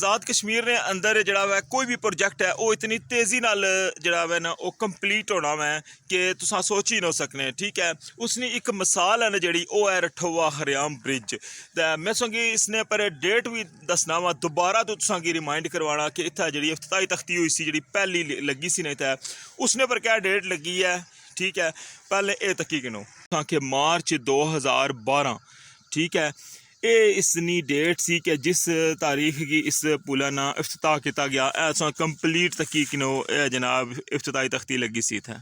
आज़ाद कश्मीर ने अंदर जड़ा वै कोई भी प्रोजेक्ट है वो इतनी तेज़ी नाल जड़ा वै ना वो कंप्लीट होना वै कि तुसां सोच ही नहीं सकने। ठीक है, उसने एक मिसाल है ना जड़ी वो है रठोवा हरियाम ब्रिज। तो मैं तुसेंगी इसने पर डेट भी दसना वा दोबारा तो तुसांगी रिमाइंड करवाना कि इत्थै जड़ी इफ्तिताही तख्ती हुई सी जड़ी पहली लगी सी ना इत्थै उसने पर क्या डेट लगी है। ठीक है, पहले ये तकी गिनो कि मार्च 2012। ठीक है, ये इसनी डेट सी कि जिस तारीख की इस पुल ना इफ्तिताह किया गया ऐसा कंप्लीट तकी किनो जनाब इफ्तिताही तख्ती लगी सी इत्थै।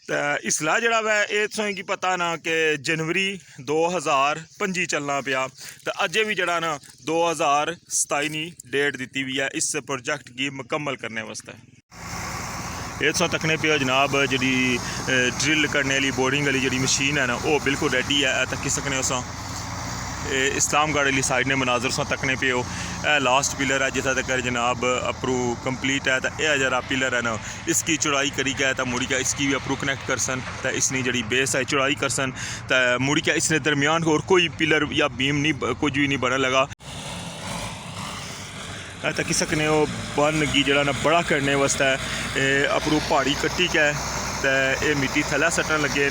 तो इसला जड़ा वै ये तुसें गी पता ना कि जनवरी 2025 चलना पिया तो अजें भी जड़ा ना 2027 डेट दी हुई है इस प्रोजेक्ट की मुकम्मल करने वास्ते। ये तुसें तकने पिया जनाब जी ड्रिल करने वाली बोरिंग वाली जी मशीन है ना वो बिल्कुल रेडी है तकी सकने उस इस्लामगढ़ वाली साइड ने मनाजर तुसें तकने पियो। लास्ट पिलर है जितना तक जनाब अप्रूव कंप्लीट है तो यह जरा पिलर है ना इसकी चौड़ाई करी गया तो मुड़ी क्या इसकी भी अप्रूव कनेक्ट कर सन तो इसनी जी बेस है चौड़ाई कर सन तो मुड़ी क्या इसने दरमियान और कोई पिलर या बीम नहीं कुछ भी नहीं बनने लगा तकी सकने हो बन की जरा ना बड़ा करने वास्ते अप्रूव पहाड़ी कट्टी के तो ये मिट्टी थल्ले सट्टन लगे।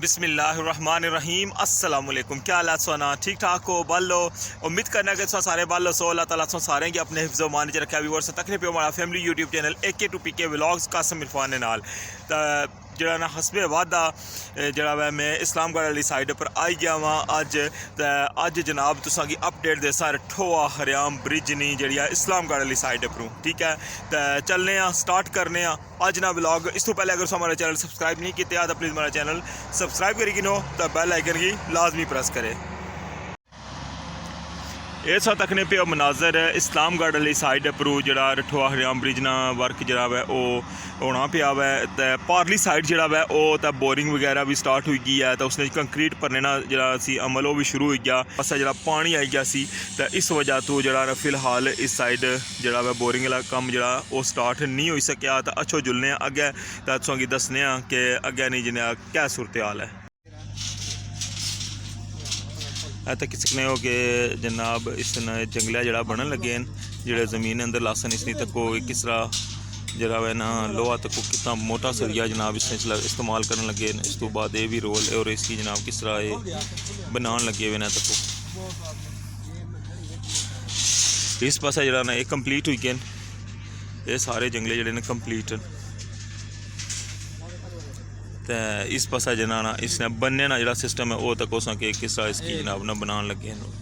बिस्मिल्लाहिर्रहमानिर्रहीम अस्सलाम वालेकुम। क्या हालात सोना ठीक ठाक हो बल लो उम्मीद करना कि सारे बल लो सो अल्लाह ताला सो सारे की अपने हिफ्ज़ मान च रखे व्यूअर्स तकने पे हमारा family YouTube channel AK2PK vlogs Qasim Irfan के नाल जरा ना हसबे वादा जरा वै मैं इस्लामगढ़ वाली साइड पर आई गया वहाँ अज जनाब तुसा की अपडेट दे सारे ठोआ हरियाम ब्रिज नहीं जी इस्लामगढ़ वाली साइड पर। ठीक है, तो चलने स्टार्ट करने अज ना व्लॉग। इस तो पहले अगर हमारा चैनल सब्सक्राइब नहीं किया तो प्लीज़ हमारा चैनल सब्सक्राइब करी गिनो तो बेल आइकन की लाजमी प्रेस करे। ये सब तकने पे मनाजर इस्लामगढ़ वाली साइड पर जरा रठोआ हरियाम ब्रिज ना वर्क जरा वै होना पिया वै तो पारली साइड जरा वै तो बोरिंग वगैरह भी स्टार्ट हुई गई है तो उसने कंक्रीट भरने ना जरा सी अमल वो भी शुरू हो गया बस जरा पानी आई गया सी तो इस वजह तो जरा फिलहाल इस साइड जरा वै बोरिंग वाला कम जरा वो स्टार्ट नहीं हो सकिया तो अच्छो जुलने अग्गें तो तुसेंगी दसने कि अग्गें नहीं जिन्हें क्या सूरत हाल है। तक सकने हो कि जनाब इस जंगलिया जरा बनन लगे जोड़े ज़मीन अंदर लासन इसनी तको किस तरह जरा वै ना लोहा तको कितना मोटा सरिया जनाब इसने इस्तेमाल करने लगे। इस तो बाद ये भी रोल और इसकी जनाब किस तरह ये बनाने लगे हुए ना तको इस पासा जरा ना ये कंप्लीट हुई गए ये सारे जंगले जड़े ने कंप्लीट तो इस पासा जनाना इसने बनने ना जरा सिस्टम है वो तक हो सके किस तरह इसकी जनाब ना बनाने लगे हैं।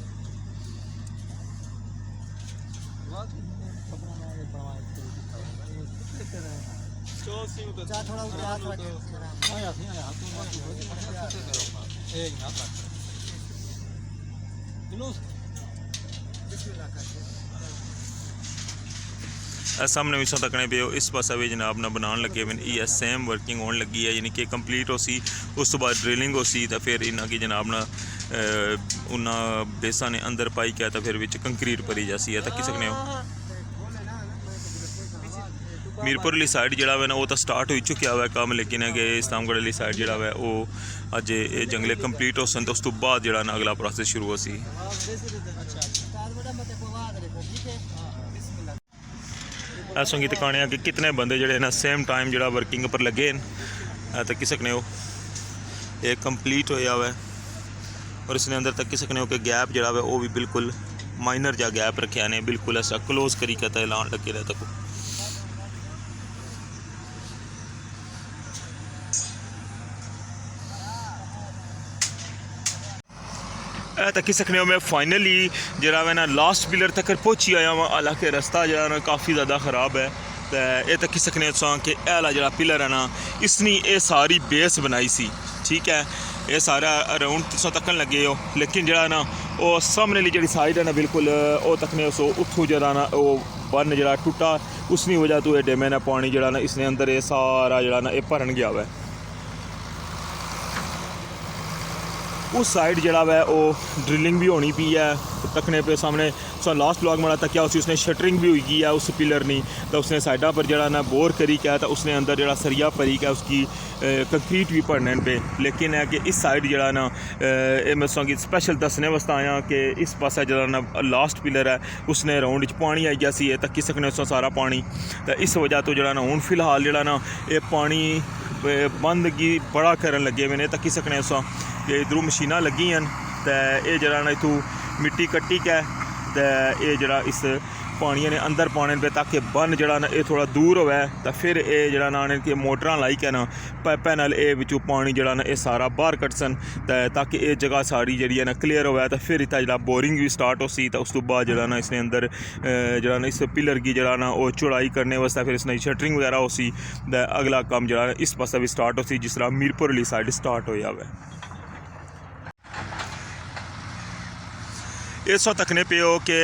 सामने भी तकने पे इस पासा भी जनाब ना बनाने लगे ये सेम वर्किंग होने लगी है यानी कि कंप्लीट हो सी उस तो बाद ड्रिलिंग हो सी तो फिर इन्हों की जनाब ना उन्होंने बेसा ने अंदर पाई क्या तो फिर विच कंक्रीट भरी जासी है तकी सकने हो। मीरपुर वाली साइड जरा वै ना वो तो स्टार्ट हो चुका हुआ काम लेकिन है कि इस्लामगढ़ वाली साइड जरा वै वो अज ये जंगले कंप्लीट हो सन तो उस तो बाद जरा ना अगला प्रोसेस शुरू हो सी। संगीत दिखाने कि कितने बंदे जड़े ना सेम टाइम जरा वर्किंग पर लगे तकी सकने हो ये कंप्लीट होया हुआ और इसने अंदर तकी सकने हो कि गैप जरा है वो भी बिल्कुल माइनर जा गैप रखे ने बिल्कुल ऐसा क्लोज करी कहता है लान लगे रहे तक। तकी सकने हो मैं फाइनली जरा मैं ना लास्ट पिलर तक पहुंची आया वहाँ हालांकि रास्ता जरा ना काफ़ी ज़्यादा ख़राब है तो ये तकी सकने कि एला जरा पिलर है ना इसनी ये सारी बेस बनाई सी। ठीक है, ये सारा अराउंड तुम तकन लगे हो लेकिन जरा ना वो सामने वाली जी साइड है ना बिल्कुल वो तकने सो उठू जरा ना वो बन जरा टुटा उसकी वजह तो ये डेमे ना पानी जरा ना इसने अंदर ये सारा जरा ना ये भरन गया हुआ है। उस साइड जड़ा वै वो ड्रिलिंग भी होनी पी है तकने पे सामने लास्ट ब्लॉग माड़ा तक उसने शटरिंग भी हुई गई है उस पिलर नी तो उसने साइडा पर जड़ा ना बोर करी क्या तो उसने अंदर जड़ा सरिया भरी क्या उसकी कंक्रीट भी भरने पे लेकिन है कि इस साइड जड़ा ना मैं तुसेंगी स्पेशल दस्सने वास्ते आया कि इस पासा जड़ा ना लास्ट पिलर है उसने राउंड च पानी आई गया सी तक्की सकने उसका सारा पानी तो इस वजह तो जड़ा ना हुण फिलहाल जड़ा ना ये पानी बंद गी बड़ा करन लगे मैंने तक्की सकने उस इधरों मशीनां लगी हैं तो ये जड़ा ना इतों मिट्टी कट्टी के तो ये जड़ा इस पानी ने अंदर पाने पे ताकि बन जड़ा ना ये थोड़ा दूर होवे तो फिर ये जड़ा ना इनकी मोटरां लाई के ना पाइपा नाल ये विचों पानी जड़ा ना ये सारा बाहर कटसन ताकि ये जगह सारी जी है ना क्लीयर होवे तो फिर इतना जड़ा बोरिंग भी स्टार्ट हो सी तो उस तो बाद जड़ा ना इसने अंदर जड़ा ना इस पिलर की जड़ा ना वो चौड़ाई करने वास्ते फिर इसने शटरिंग वगैरह हो सी अगला काम जड़ा इस पासा भी स्टार्ट हो सी जिस तरह मीरपुर वाली साइड स्टार्ट होया हुआ इस वक्त तकने पे हो कि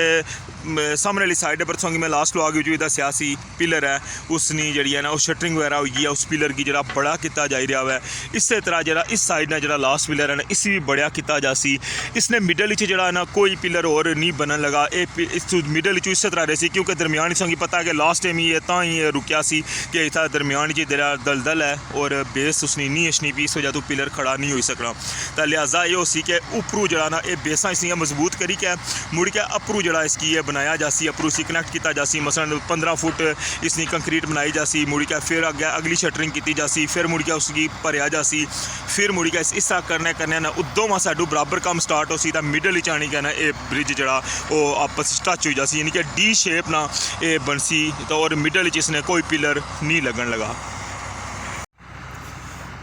सामने वाली साइड पर तुसेंगी मैं लास्ट व्लॉग जो दस्या सी पिलर है उसनी जी है ना वो शटरिंग वगैरह हुई है उस पिलर की जरा बड़ा किया जा रहा है इस तरह जरा इस साइड ने जरा लास्ट पिलर है ना इसी भी बड़ा किया जा सी इसने मिडल जरा ना कोई पिलर और नहीं बनन लगा इस मिडल इस तरह रही क्योंकि दरमियान तुसेंगी पता है कि लास्ट टाइम ही ही रुकिया सी कि इतना दरमियान जरा दलदल है और बेस उसने नहीं अछनी पी इस वजह तो पिलर खड़ा नहीं हो सकना तो लिहाजा ये हो सी कि उपरू जरा ना ये बेसा इसलिए मजबूत करी के मुड़ के अपरू जरा इसकी बनाया जासी अपरू सी कनैक्ट किया जासी मसलन 15 फुट इसकी कंक्रीट बनाई जासी मुड़ के फिर अगे अगली शटरिंग की जासी फिर मुड़ के उसकी भरया जासी फिर मुड़ के इस तरह करने ना उदों साडू बराबर काम स्टार्ट हो सी मिडल च आनी कहना ये ब्रिज जरा वो आपस टच हो जासी यानी कि डी शेप ना ये बनसी तो और मिडल च इसने कोई पिलर नहीं लगन लगा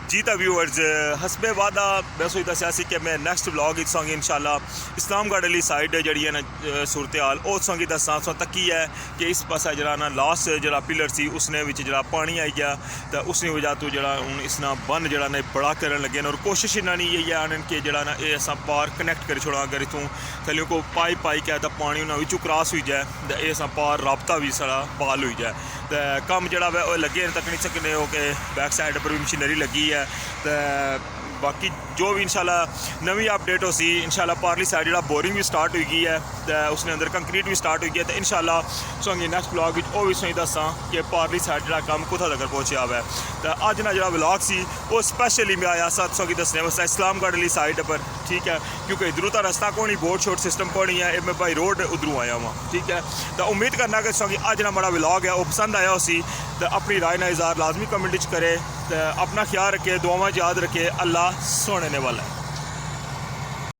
जी तो व्यूअर्स हसबे वादा मैं सोच दस्या सी कि मैं नैक्सट व्लॉग संगी इंशाल्लाह इस्लामगढ़ वाली साइड जी है ना सूरत हाल वो संगी दसा सो तकी है कि इस पासा जरा ना लास्ट जरा पिलर सी उसने जरा पानी आई गया तो उसने वजह तो जरा हूँ इसना बन जरा ना बड़ा करन लगे और कोशिश इन्होंने यही है कि जरा ना ये अस पार कनैक्ट कर छोड़ा अगर इतों थल्यों को पाइप पाई के तो पानी उन्होंने क्रॉस हो जाए तो ये अस पार रबता भी सारा बहाल हो जाए तो कम जरा वह लगे तक नहीं सकने हो कि बैक साइड पर भी मशीनरी लगी है तो बाकी जो भी इंशाल्लाह नवी अपडेट हो सी इंशाल्लाह पारली साइड जरा बोरिंग भी स्टार्ट हो गई है तो उसने अंदर कंक्रीट भी स्टार्ट हो गई है तो इंशाल्लाह तुसेंगी नैक्सट ब्लॉग वो भी तुसेंगी दस्सां कि पारली साइड जरा कम कुत्थां तक पहुंचा हुआ है तो अज ना जरा व्लॉग सी वो स्पैशली मैं आया सा तुसेंगी दस्सने वास्ते इस्लामगढ़ वाली साइड पर ठीक है क्योंकि इधरों तो रस्ता कोई नहीं बोट शोट सिस्टम कोई नहीं है मैं बाई रोड उधरों आया हुआ ठीक है तो उम्मीद करना कि तुसेंगी अज ना बड़ा व्लॉग है वो पसंद आया उसी तो अपनी राय ना इज़हार लाजमी कमेंट करे तो अपना ख्याल रखे दुआवां याद रखे अल्लाह सोने वाला है।